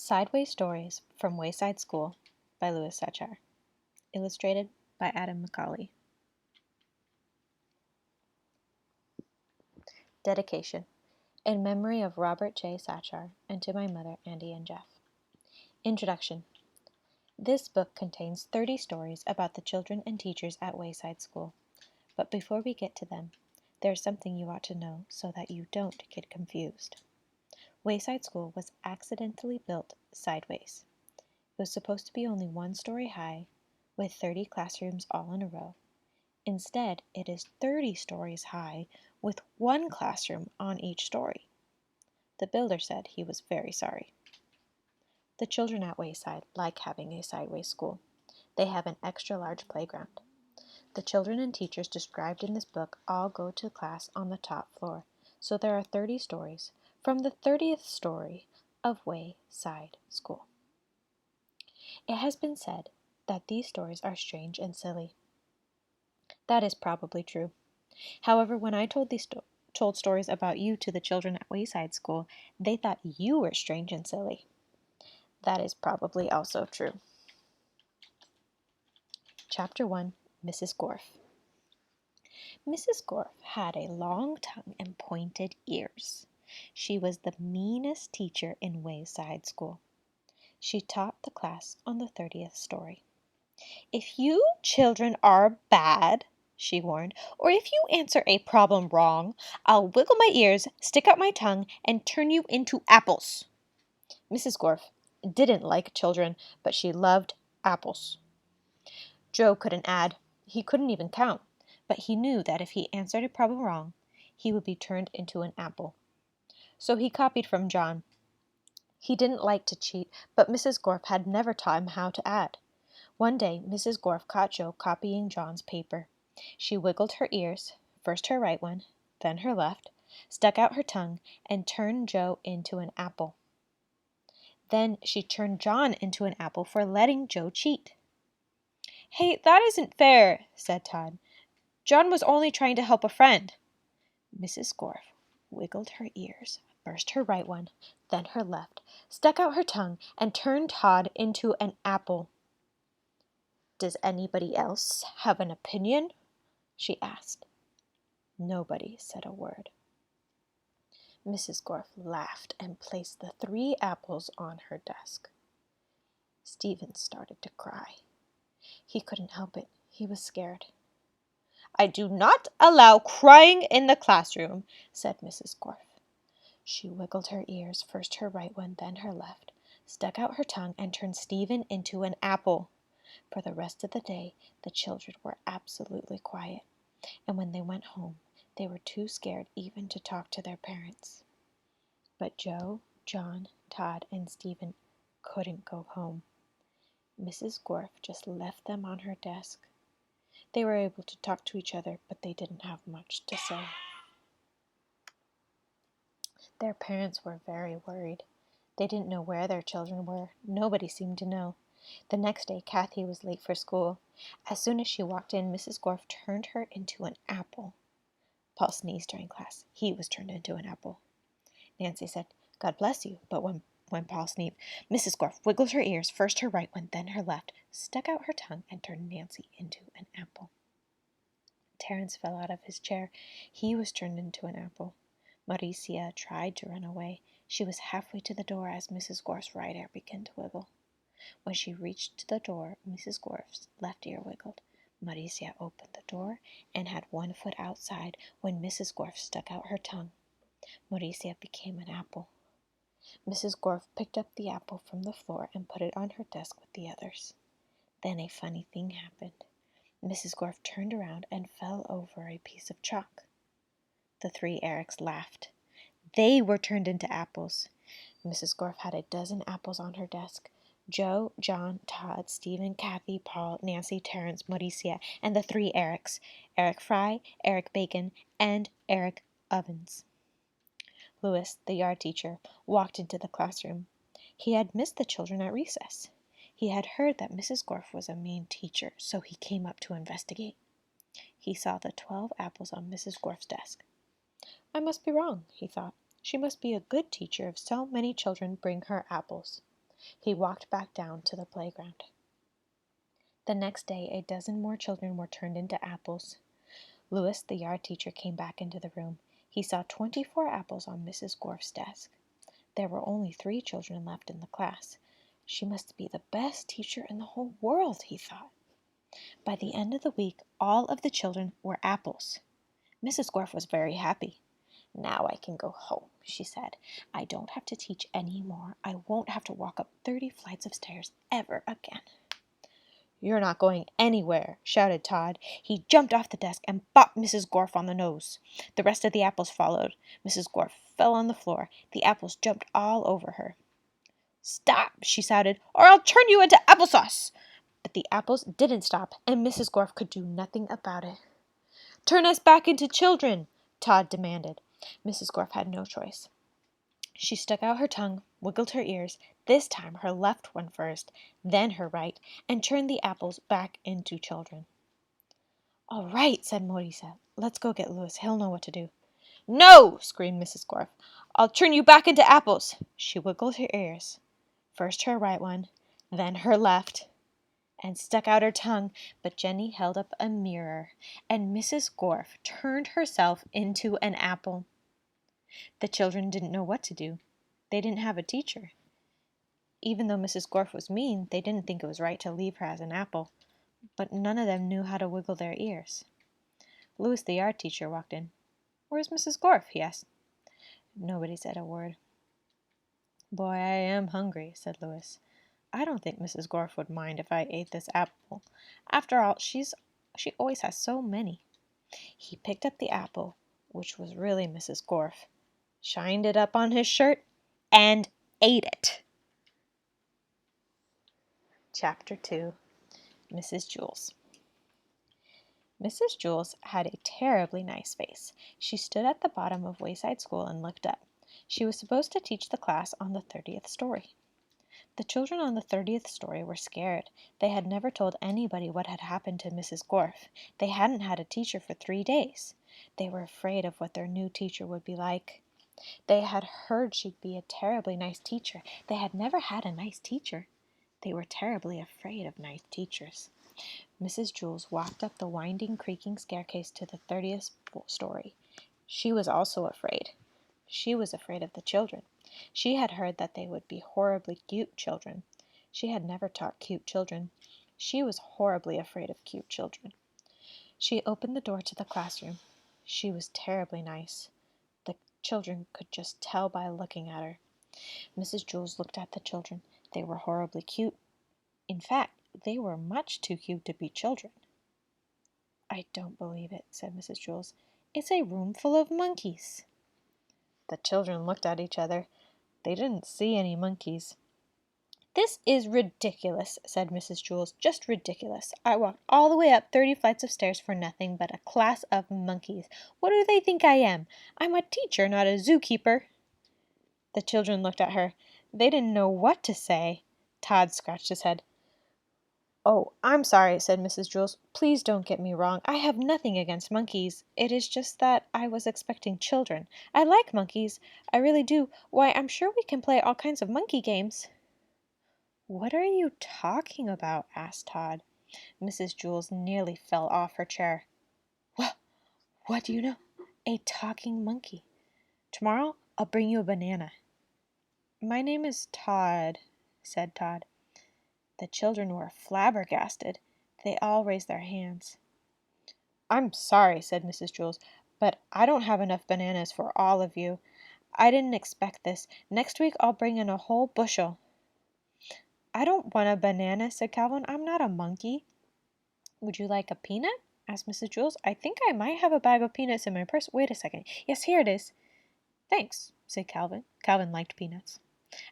Sideways Stories from Wayside School by Louis Sachar. Illustrated by Adam Macaulay. Dedication. In memory of Robert J. Sachar and to my mother, Andy and Jeff. Introduction. This book contains 30 stories about the children and teachers at Wayside School. But before we get to them, there's something you ought to know so that you don't get confused. Wayside School was accidentally built sideways. It was supposed to be only 1 story high, with 30 classrooms all in a row. Instead, it is 30 stories high, with 1 classroom on each story. The builder said he was very sorry. The children at Wayside like having a sideways school. They have an extra large playground. The children and teachers described in this book all go to class on the top floor, so there are 30 stories, from the 30th story of Wayside School. It has been said that these stories are strange and silly. That is probably true. However, when I told stories about you to the children at Wayside School, they thought you were strange and silly. That is probably also true. Chapter 1, Mrs. Gorf. Mrs. Gorf had a long tongue and pointed ears. She was the meanest teacher in Wayside School. She taught the class on the 30th story. "If you children are bad," she warned, "or if you answer a problem wrong, I'll wiggle my ears, stick out my tongue, and turn you into apples." Mrs. Gorf didn't like children, but she loved apples. Joe couldn't add. He couldn't even count, but he knew that if he answered a problem wrong, he would be turned into an apple. So he copied from John. He didn't like to cheat, but Mrs. Gorf had never taught him how to add. One day, Mrs. Gorf caught Joe copying John's paper. She wiggled her ears, first her right one, then her left, stuck out her tongue, and turned Joe into an apple. Then she turned John into an apple for letting Joe cheat. "Hey, that isn't fair," said Todd. "John was only trying to help a friend." Mrs. Gorf wiggled her ears, first her right one, then her left, stuck out her tongue, and turned Todd into an apple. "Does anybody else have an opinion?" she asked. Nobody said a word. Mrs. Gorf laughed and placed the 3 apples on her desk. Stephen started to cry. He couldn't help it. He was scared. "I do not allow crying in the classroom," said Mrs. Gorf. She wiggled her ears, first her right one, then her left, stuck out her tongue, and turned Stephen into an apple. For the rest of the day, the children were absolutely quiet, and when they went home, they were too scared even to talk to their parents. But Joe, John, Todd, and Stephen couldn't go home. Mrs. Gorf just left them on her desk. They were able to talk to each other, but they didn't have much to say. Their parents were very worried. They didn't know where their children were. Nobody seemed to know. The next day, Kathy was late for school. As soon as she walked in, Mrs. Gorf turned her into an apple. Paul sneezed during class. He was turned into an apple. Nancy said, "God bless you," but when Paul sneezed, Mrs. Gorf wiggled her ears, first her right one, then her left, stuck out her tongue, and turned Nancy into an apple. Terence fell out of his chair. He was turned into an apple. Mauricia tried to run away. She was halfway to the door as Mrs. Gorf's right ear began to wiggle. When she reached the door, Mrs. Gorf's left ear wiggled. Mauricia opened the door and had 1 foot outside when Mrs. Gorf stuck out her tongue. Mauricia became an apple. Mrs. Gorf picked up the apple from the floor and put it on her desk with the others. Then a funny thing happened. Mrs. Gorf turned around and fell over a piece of chalk. The 3 Erics laughed. They were turned into apples. Mrs. Gorf had a dozen apples on her desk. Joe, John, Todd, Stephen, Kathy, Paul, Nancy, Terence, Mauricia, and the 3 Erics, Eric Fry, Eric Bacon, and Eric Ovens. Louis, the yard teacher, walked into the classroom. He had missed the children at recess. He had heard that Mrs. Gorf was a mean teacher, so he came up to investigate. He saw the 12 apples on Mrs. Gorf's desk. "I must be wrong," he thought. "She must be a good teacher if so many children bring her apples." He walked back down to the playground. The next day, a dozen more children were turned into apples. Louis, the yard teacher, came back into the room. He saw 24 apples on Mrs. Gorf's desk. There were only 3 children left in the class. She must be the best teacher in the whole world, he thought. By the end of the week, all of the children were apples. Mrs. Gorf was very happy. "Now I can go home," she said. "I don't have to teach any more. I won't have to walk up 30 flights of stairs ever again." "You're not going anywhere," shouted Todd. He jumped off the desk and bopped Mrs. Gorf on the nose. The rest of the apples followed. Mrs. Gorf fell on the floor. The apples jumped all over her. "Stop!" she shouted, "or I'll turn you into applesauce!" But the apples didn't stop, and Mrs. Gorf could do nothing about it. "Turn us back into children," Todd demanded. Mrs. Gorf had no choice. She stuck out her tongue, wiggled her ears, this time her left one first, then her right, and turned the apples back into children. "All right," said Maurice. "Let's go get Louis. He'll know what to do." "No!" screamed Mrs. Gorf. "I'll turn you back into apples." She wiggled her ears, first her right one, then her left, and stuck out her tongue, but Jenny held up a mirror, and Mrs. Gorf turned herself into an apple. The children didn't know what to do. They didn't have a teacher. Even though Mrs. Gorf was mean, they didn't think it was right to leave her as an apple, but none of them knew how to wiggle their ears. Louis, the yard teacher, walked in. "Where's Mrs. Gorf?" he asked. Nobody said a word. "Boy, I am hungry," said Louis. "I don't think Mrs. Gorf would mind if I ate this apple. After all, she always has so many." He picked up the apple, which was really Mrs. Gorf, shined it up on his shirt, and ate it. Chapter 2. Mrs. Jewls. Mrs. Jewls had a terribly nice face. She stood at the bottom of Wayside School and looked up. She was supposed to teach the class on the 30th story. The children on the 30th story were scared. They had never told anybody what had happened to Mrs. Gorf. They hadn't had a teacher for 3 days. They were afraid of what their new teacher would be like. They had heard she'd be a terribly nice teacher. They had never had a nice teacher. They were terribly afraid of nice teachers. Mrs. Jewls walked up the winding, creaking staircase to the 30th story. She was also afraid. She was afraid of the children. She had heard that they would be horribly cute children. She had never taught cute children. She was horribly afraid of cute children. She opened the door to the classroom. She was terribly nice. The children could just tell by looking at her. Mrs. Jewls looked at the children. They were horribly cute. In fact, they were much too cute to be children. "I don't believe it," said Mrs. Jewls. "It's a room full of monkeys." The children looked at each other. They didn't see any monkeys. "This is ridiculous," said Mrs. Jewls. "Just ridiculous. I walked all the way up 30 flights of stairs for nothing but a class of monkeys. What do they think I am? I'm a teacher, not a zookeeper." The children looked at her. They didn't know what to say. Todd scratched his head. "Oh, I'm sorry," said Mrs. Jewls. "Please don't get me wrong. I have nothing against monkeys. It is just that I was expecting children. I like monkeys. I really do. Why, I'm sure we can play all kinds of monkey games." "What are you talking about?" asked Todd. Mrs. Jewls nearly fell off her chair. "Well, what do you know? A talking monkey. Tomorrow I'll bring you a banana." "My name is Todd," said Todd. The children were flabbergasted. They all raised their hands. "I'm sorry," said Mrs. Jewls, "but I don't have enough bananas for all of you. I didn't expect this. Next week I'll bring in a whole bushel." "I don't want a banana," said Calvin. "I'm not a monkey." "Would you like a peanut?" asked Mrs. Jewls. "I think I might have a bag of peanuts in my purse. Wait a second. Yes, here it is." "Thanks," said Calvin. Calvin liked peanuts.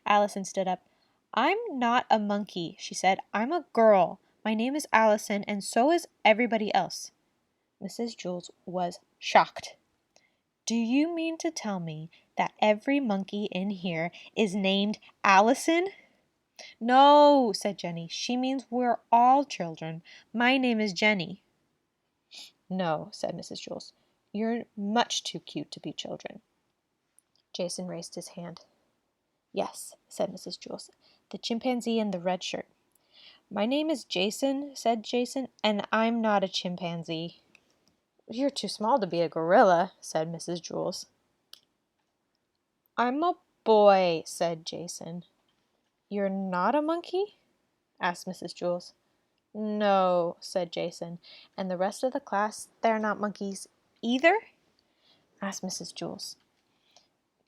Allison stood up. "I'm not a monkey," she said. "I'm a girl. My name is Allison, and so is everybody else." Mrs. Jewls was shocked. "Do you mean to tell me that every monkey in here is named Allison?" "No," said Jenny. "She means we're all children. My name is Jenny." "No," said Mrs. Jewls. "You're much too cute to be children." Jason raised his hand. "Yes," said Mrs. Jewls. The chimpanzee in the red shirt. My name is Jason, said Jason, and I'm not a chimpanzee. You're too small to be a gorilla, said Mrs. Jewls. I'm a boy, said Jason. You're not a monkey? Asked Mrs. Jewls. No, said Jason. And the rest of the class, they're not monkeys either? Asked Mrs. Jewls.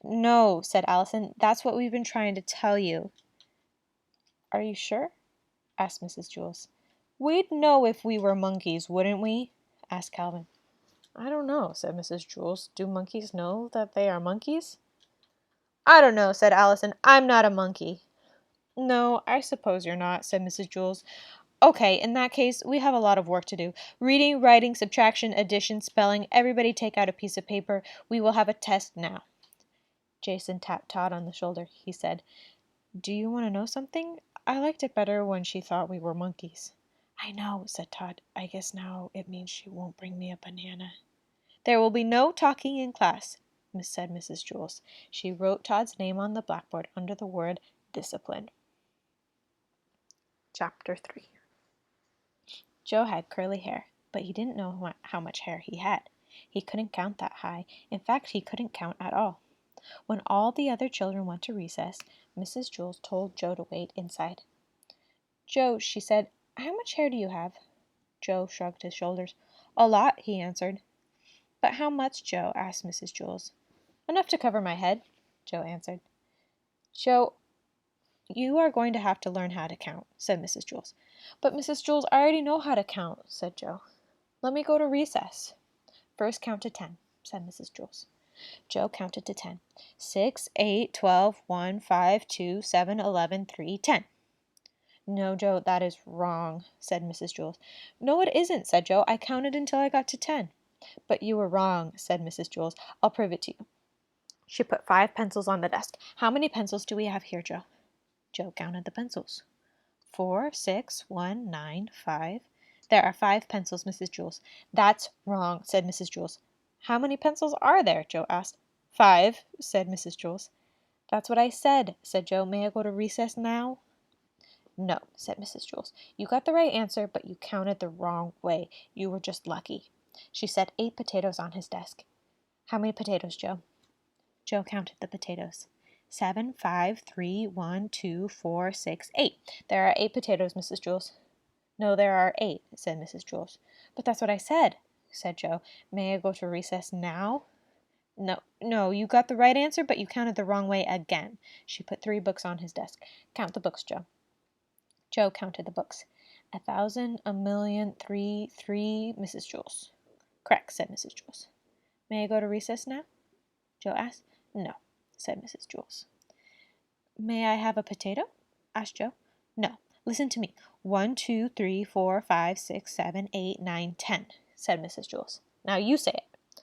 No, said Allison. That's what we've been trying to tell you. Are you sure? Asked Mrs. Jewls. We'd know if we were monkeys, wouldn't we? Asked Calvin. I don't know, said Mrs. Jewls. Do monkeys know that they are monkeys? I don't know, said Allison. I'm not a monkey. No, I suppose you're not, said Mrs. Jewls. Okay, in that case, we have a lot of work to do. Reading, writing, subtraction, addition, spelling. Everybody take out a piece of paper. We will have a test now. Jason tapped Todd on the shoulder. He said, Do you want to know something? I liked it better when she thought we were monkeys. I know, said Todd. I guess now it means she won't bring me a banana. There will be no talking in class, said Mrs. Jewls. She wrote Todd's name on the blackboard under the word discipline. Chapter 3. Joe had curly hair, but he didn't know how much hair he had. He couldn't count that high. In fact, he couldn't count at all. When all the other children went to recess, Mrs. Jewls told Joe to wait inside. Joe, she said, how much hair do you have? Joe shrugged his shoulders. A lot, he answered. But how much, Joe? Asked Mrs. Jewls. Enough to cover my head, Joe answered. Joe, you are going to have to learn how to count, said Mrs. Jewls. But Mrs. Jewls, I already know how to count, said Joe. Let me go to recess. First count to 10, said Mrs. Jewls. Joe counted to 10. 6, 8, 12, 1, 5, 2, 7, 11, 3, 10. No, Joe, that is wrong, said Mrs. Jewls. No, it isn't, said Joe. I counted until I got to 10. But you were wrong, said Mrs. Jewls. I'll prove it to you. She put 5 pencils on the desk. How many pencils do we have here, Joe? Joe counted the pencils. 4, 6, 1, 9, 5. There are 5 pencils, Mrs. Jewls. That's wrong, said Mrs. Jewls. How many pencils are there? Joe asked. 5, said Mrs. Jewls. That's what I said, said Joe. May I go to recess now? No, said Mrs. Jewls. You got the right answer, but you counted the wrong way. You were just lucky. She set 8 potatoes on his desk. How many potatoes, Joe? Joe counted the potatoes. 7, 5, 3, 1, 2, 4, 6, 8. There are 8 potatoes, Mrs. Jewls. No, there are 8, said Mrs. Jewls. But that's what I said, said Joe. May I go to recess now? No, you got the right answer, but you counted the wrong way again. She put 3 books on his desk. Count the books, Joe. Joe counted the books. 1,000, 1,000,000, 3, 3, Mrs. Jewls. Correct, said Mrs. Jewls. May I go to recess now? Joe asked. No, said Mrs. Jewls. May I have a potato? Asked Joe. No, listen to me. 1, 2, 3, 4, 5, 6, 7, 8, 9, 10, said Mrs. Jewls. Now you say it.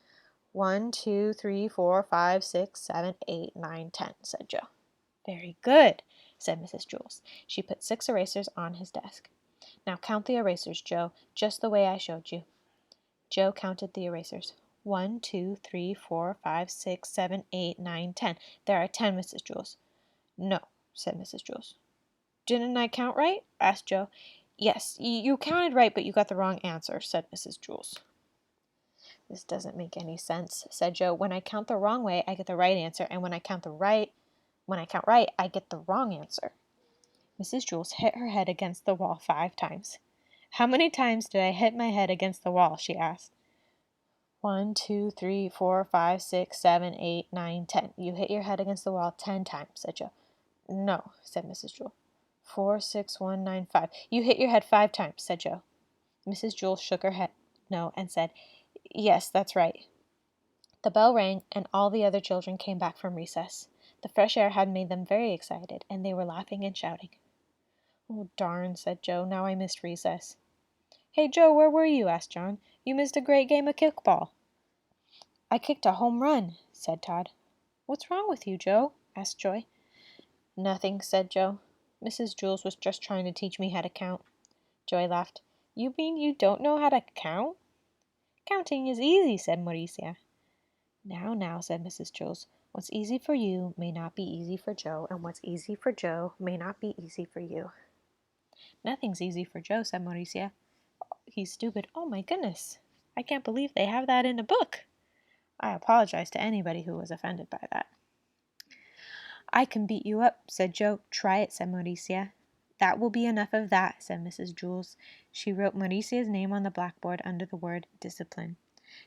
1, 2, 3, 4, 5, 6, 7, 8, 9, 10, said Joe. Very good, said Mrs. Jewls. She put 6 erasers on his desk. Now count the erasers, Joe, just the way I showed you. Joe counted the erasers. 1, 2, 3, 4, 5, 6, 7, 8, 9, 10. There are 10, Mrs. Jewls. No, said Mrs. Jewls. Didn't I count right? Asked Joe. Yes, you counted right, but you got the wrong answer, said Mrs. Jewls. This doesn't make any sense, said Joe. When I count the wrong way, I get the right answer, and when I count right, I get the wrong answer. Mrs. Jewls hit her head against the wall 5 times. How many times did I hit my head against the wall? She asked. 1, 2, 3, 4, 5, 6, 7, 8, 9, 10. You hit your head against the wall 10 times, said Joe. No, said Mrs. Jewls. 4, 6, 1, 9, 5. You hit your head 5 times, said Joe. Mrs. Jewls shook her head no and said, Yes, that's right. The bell rang, and all the other children came back from recess. The fresh air had made them very excited, and they were laughing and shouting. Oh, darn, said Joe. Now I missed recess. Hey, Joe, where were you? Asked John. You missed a great game of kickball. I kicked a home run, said Todd. What's wrong with you, Joe? Asked Joy. Nothing, said Joe. Mrs. Jewls was just trying to teach me how to count. Joy laughed. You mean you don't know how to count? Counting is easy, said Mauricia. Now, said Mrs. Jewls. What's easy for you may not be easy for Joe, and what's easy for Joe may not be easy for you. Nothing's easy for Joe, said Mauricia. He's stupid. Oh my goodness. I can't believe they have that in a book. I apologize to anybody who was offended by that. I can beat you up, said Joe. Try it, said Mauricia. That will be enough of that, said Mrs. Jewls. She wrote Mauricia's name on the blackboard under the word discipline.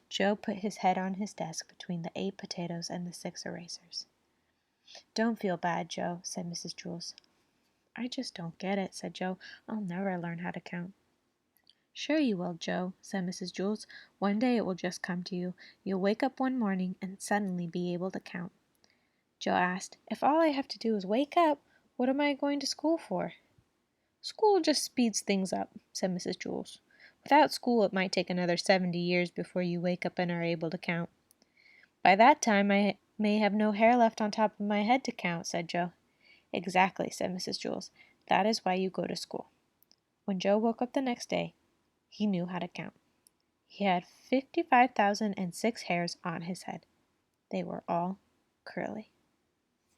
Joe put his head on his desk between the 8 potatoes and the 6 erasers. Don't feel bad, Joe, said Mrs. Jewls. I just don't get it, said Joe. I'll never learn how to count. Sure you will, Joe, said Mrs. Jewls. One day it will just come to you. You'll wake up one morning and suddenly be able to count. Joe asked, If all I have to do is wake up, what am I going to school for? School just speeds things up, said Mrs. Jewls. Without school, it might take another 70 years before you wake up and are able to count. By that time, I may have no hair left on top of my head to count, said Joe. Exactly, said Mrs. Jewls. That is why you go to school. When Joe woke up the next day, he knew how to count. He had 55,006 hairs on his head. They were all curly.